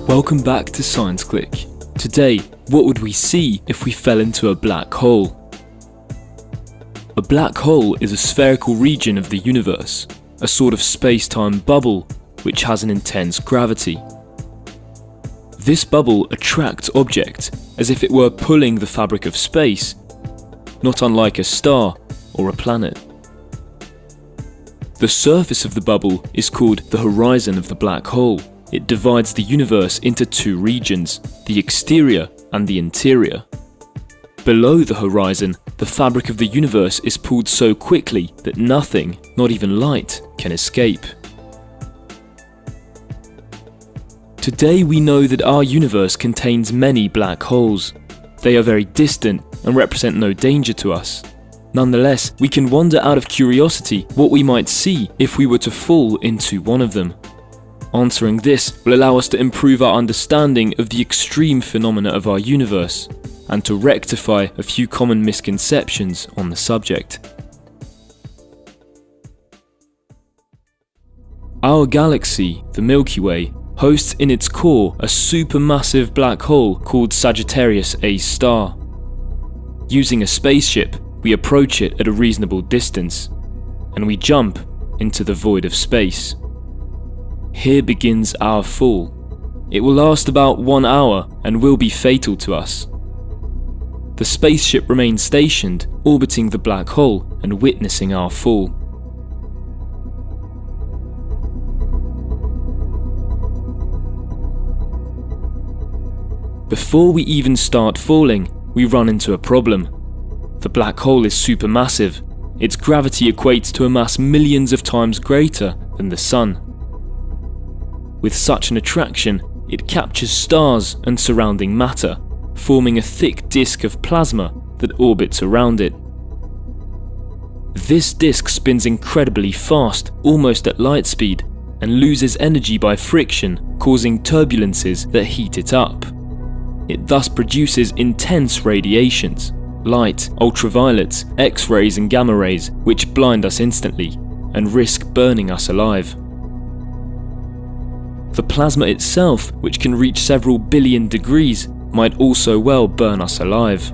Welcome back to Science Click. Today, what would we see if we fell into a black hole? A black hole is a spherical region of the universe, a sort of space-time bubble which has an intense gravity. This bubble attracts objects as if it were pulling the fabric of space, not unlike a star or a planet. The surface of the bubble is called the horizon of the black hole. It divides the universe into two regions, the exterior and the interior. Below the horizon, the fabric of the universe is pulled so quickly that nothing, not even light, can escape. Today we know that our universe contains many black holes. They are very distant and represent no danger to us. Nonetheless, we can wonder out of curiosity what we might see if we were to fall into one of them. Answering this will allow us to improve our understanding of the extreme phenomena of our universe and to rectify a few common misconceptions on the subject. Our galaxy, the Milky Way, hosts in its core a supermassive black hole called Sagittarius A star. Using a spaceship, we approach it at a reasonable distance, and we jump into the void of space. Here begins our fall. It will last about 1 hour and will be fatal to us. The spaceship remains stationed, orbiting the black hole and witnessing our fall. Before we even start falling, we run into a problem. The black hole is supermassive. Its gravity equates to a mass millions of times greater than the Sun. With such an attraction, it captures stars and surrounding matter, forming a thick disk of plasma that orbits around it. This disk spins incredibly fast, almost at light speed, and loses energy by friction, causing turbulences that heat it up. It thus produces intense radiations, light, ultraviolets, X-rays and gamma rays, which blind us instantly and risk burning us alive. The plasma itself, which can reach several billion degrees, might also well burn us alive.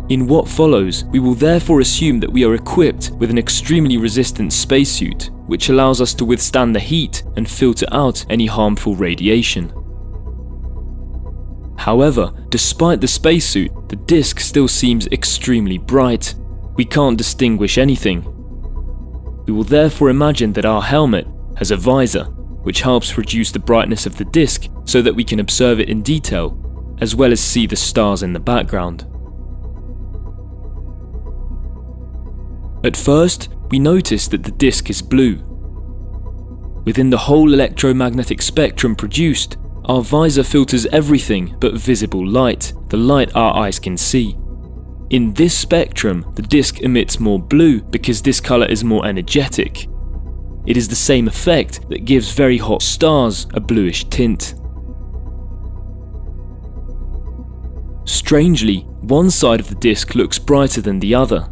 In what follows, we will therefore assume that we are equipped with an extremely resistant spacesuit, which allows us to withstand the heat and filter out any harmful radiation. However, despite the spacesuit, the disk still seems extremely bright. We can't distinguish anything. We will therefore imagine that our helmet has a visor, which helps reduce the brightness of the disk so that we can observe it in detail, as well as see the stars in the background. At first, we notice that the disk is blue. Within the whole electromagnetic spectrum produced, our visor filters everything but visible light, the light our eyes can see. In this spectrum, the disk emits more blue because this color is more energetic. It is the same effect that gives very hot stars a bluish tint. Strangely, one side of the disk looks brighter than the other.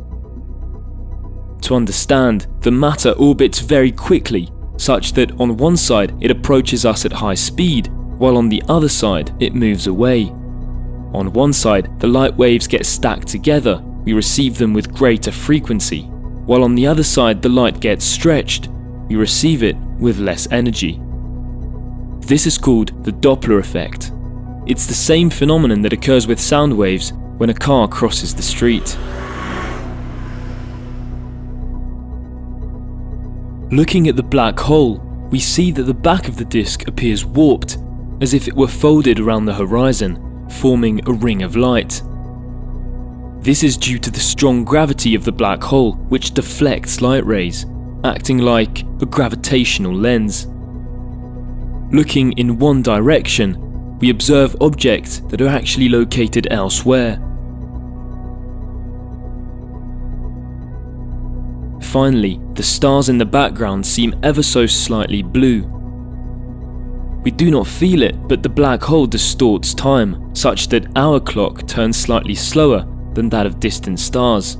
To understand, the matter orbits very quickly, such that on one side it approaches us at high speed, while on the other side it moves away. On one side, the light waves get stacked together, we receive them with greater frequency, while on the other side the light gets stretched, we receive it with less energy. This is called the Doppler effect. It's the same phenomenon that occurs with sound waves when a car crosses the street. Looking at the black hole, we see that the back of the disk appears warped, as if it were folded around the horizon, forming a ring of light. This is due to the strong gravity of the black hole, which deflects light rays, acting like a gravitational lens. Looking in one direction, we observe objects that are actually located elsewhere. Finally, the stars in the background seem ever so slightly blue. We do not feel it, but the black hole distorts time, such that our clock turns slightly slower than that of distant stars.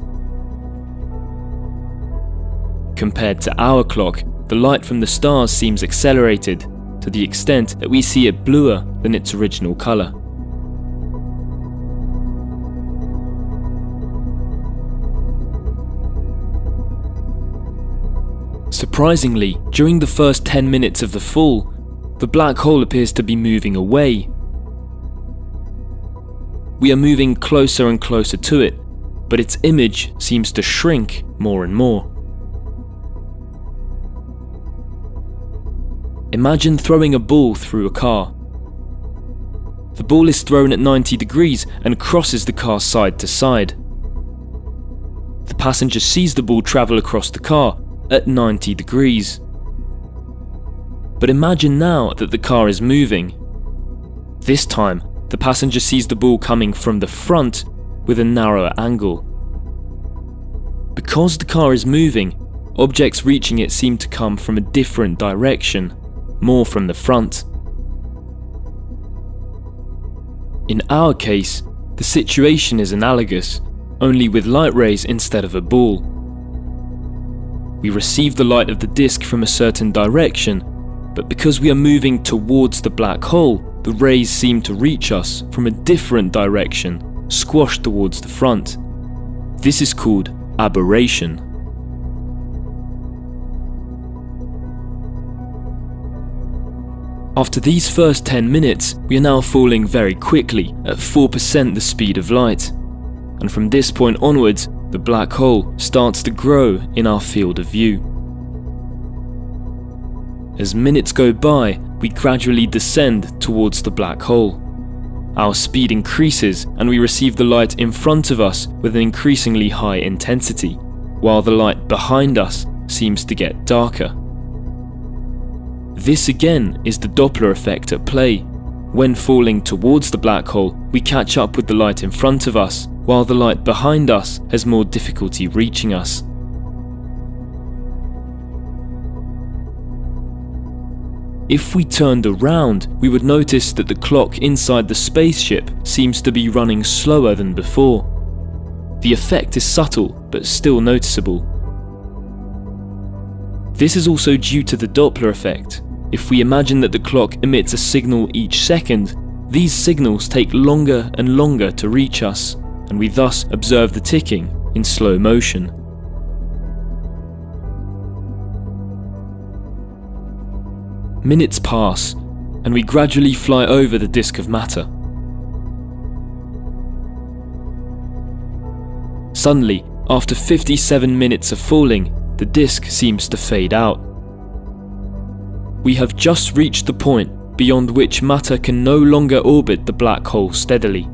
Compared to our clock, the light from the stars seems accelerated, to the extent that we see it bluer than its original colour. Surprisingly, during the first 10 minutes of the fall, the black hole appears to be moving away. We are moving closer and closer to it, but its image seems to shrink more and more. Imagine throwing a ball through a car. The ball is thrown at 90 degrees and crosses the car side to side. The passenger sees the ball travel across the car at 90 degrees. But imagine now that the car is moving. This time, the passenger sees the ball coming from the front with a narrower angle. Because the car is moving, objects reaching it seem to come from a different direction, more from the front. In our case, the situation is analogous, only with light rays instead of a ball. We receive the light of the disk from a certain direction, but because we are moving towards the black hole, the rays seem to reach us from a different direction, squashed towards the front. This is called aberration. After these first 10 minutes, we are now falling very quickly, at 4% the speed of light. And from this point onwards, the black hole starts to grow in our field of view. As minutes go by, we gradually descend towards the black hole. Our speed increases and we receive the light in front of us with an increasingly high intensity, while the light behind us seems to get darker. This again is the Doppler effect at play. When falling towards the black hole, we catch up with the light in front of us, while the light behind us has more difficulty reaching us. If we turned around, we would notice that the clock inside the spaceship seems to be running slower than before. The effect is subtle, but still noticeable. This is also due to the Doppler effect. If we imagine that the clock emits a signal each second, these signals take longer and longer to reach us, and we thus observe the ticking in slow motion. Minutes pass, and we gradually fly over the disk of matter. Suddenly, after 57 minutes of falling, the disk seems to fade out. We have just reached the point beyond which matter can no longer orbit the black hole steadily.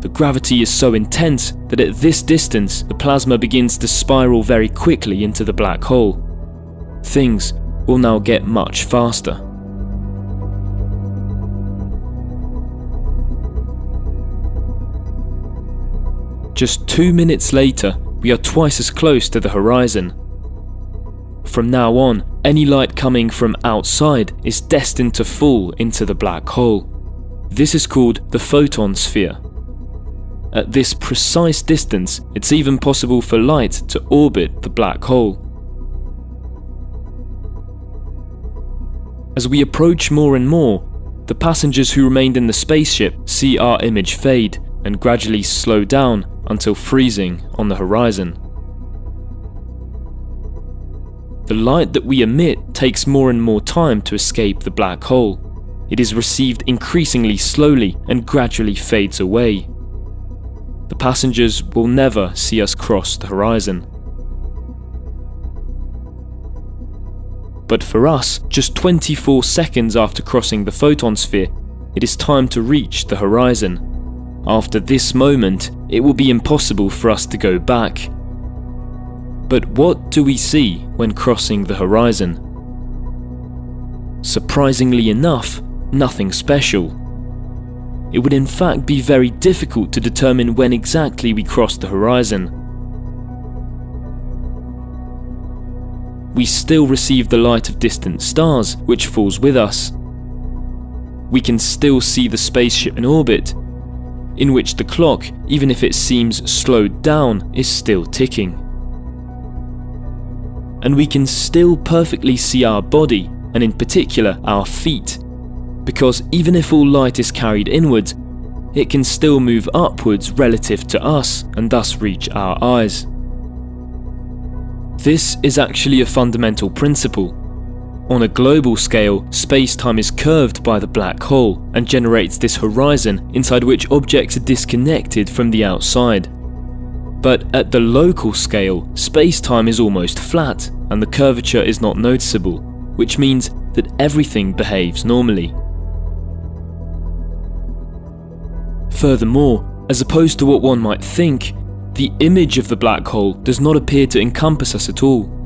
The gravity is so intense that at this distance, the plasma begins to spiral very quickly into the black hole. Things will now get much faster. Just 2 minutes later, we are twice as close to the horizon. From now on, any light coming from outside is destined to fall into the black hole. This is called the photon sphere. At this precise distance, it's even possible for light to orbit the black hole. As we approach more and more, the passengers who remained in the spaceship see our image fade and gradually slow down until freezing on the horizon. The light that we emit takes more and more time to escape the black hole. It is received increasingly slowly and gradually fades away. The passengers will never see us cross the horizon. But for us, just 24 seconds after crossing the photon sphere, it is time to reach the horizon. After this moment, it will be impossible for us to go back. But what do we see when crossing the horizon? Surprisingly enough, nothing special. It would in fact be very difficult to determine when exactly we cross the horizon. We still receive the light of distant stars, which falls with us. We can still see the spaceship in orbit, in which the clock, even if it seems slowed down, is still ticking. And we can still perfectly see our body, and in particular our feet, because even if all light is carried inwards, it can still move upwards relative to us and thus reach our eyes. This is actually a fundamental principle. On a global scale, space-time is curved by the black hole and generates this horizon inside which objects are disconnected from the outside. But at the local scale, space-time is almost flat and the curvature is not noticeable, which means that everything behaves normally. Furthermore, as opposed to what one might think, the image of the black hole does not appear to encompass us at all.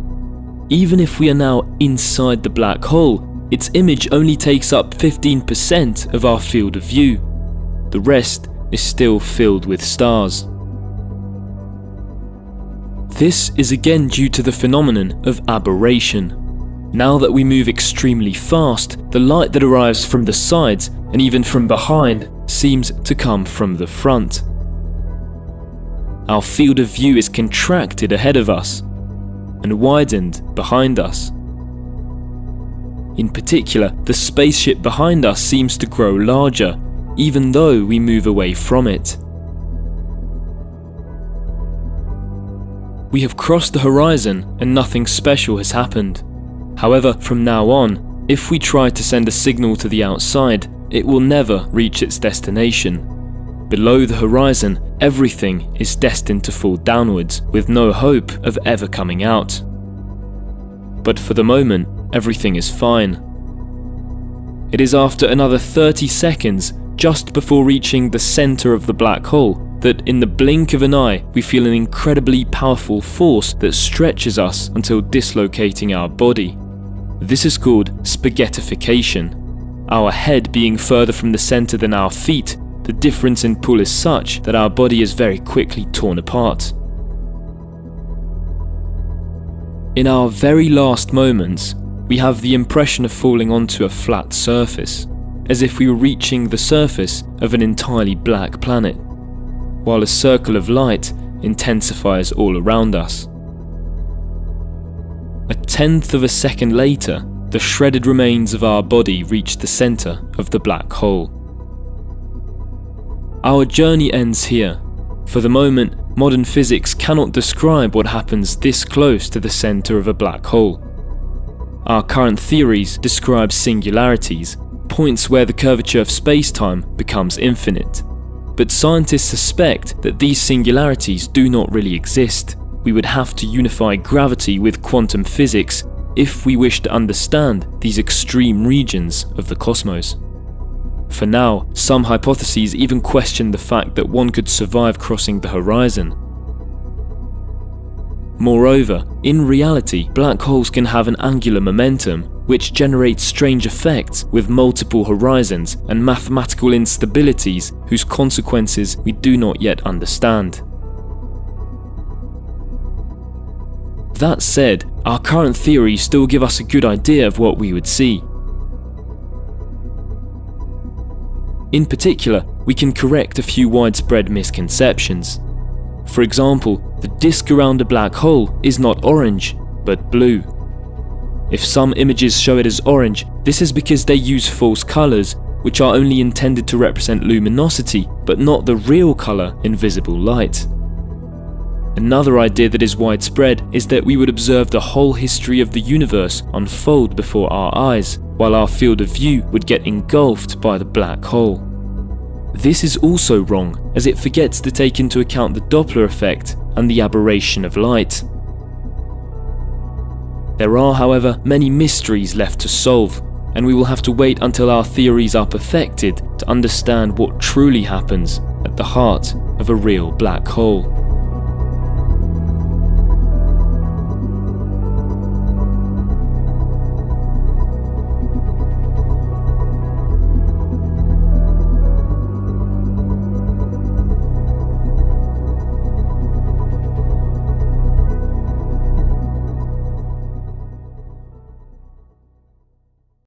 Even if we are now inside the black hole, its image only takes up 15% of our field of view. The rest is still filled with stars. This is again due to the phenomenon of aberration. Now that we move extremely fast, the light that arrives from the sides and even from behind seems to come from the front. Our field of view is contracted ahead of us and widened behind us. In particular, the spaceship behind us seems to grow larger, even though we move away from it. We have crossed the horizon and nothing special has happened. However, from now on, if we try to send a signal to the outside, it will never reach its destination. Below the horizon, everything is destined to fall downwards, with no hope of ever coming out. But for the moment, everything is fine. It is after another 30 seconds, just before reaching the center of the black hole, that in the blink of an eye, we feel an incredibly powerful force that stretches us until dislocating our body. This is called spaghettification. Our head being further from the center than our feet, the difference in pull is such that our body is very quickly torn apart. In our very last moments, we have the impression of falling onto a flat surface, as if we were reaching the surface of an entirely black planet, while a circle of light intensifies all around us. A tenth of a second later, the shredded remains of our body reach the center of the black hole. Our journey ends here. For the moment, modern physics cannot describe what happens this close to the center of a black hole. Our current theories describe singularities, points where the curvature of space-time becomes infinite. But scientists suspect that these singularities do not really exist. We would have to unify gravity with quantum physics if we wish to understand these extreme regions of the cosmos. For now, some hypotheses even question the fact that one could survive crossing the horizon. Moreover, in reality, black holes can have an angular momentum, which generates strange effects with multiple horizons and mathematical instabilities whose consequences we do not yet understand. That said, our current theories still give us a good idea of what we would see. In particular, we can correct a few widespread misconceptions. For example, the disk around a black hole is not orange, but blue. If some images show it as orange, this is because they use false colors, which are only intended to represent luminosity, but not the real color in visible light. Another idea that is widespread is that we would observe the whole history of the universe unfold before our eyes, while our field of view would get engulfed by the black hole. This is also wrong, as it forgets to take into account the Doppler effect and the aberration of light. There are, however, many mysteries left to solve, and we will have to wait until our theories are perfected to understand what truly happens at the heart of a real black hole.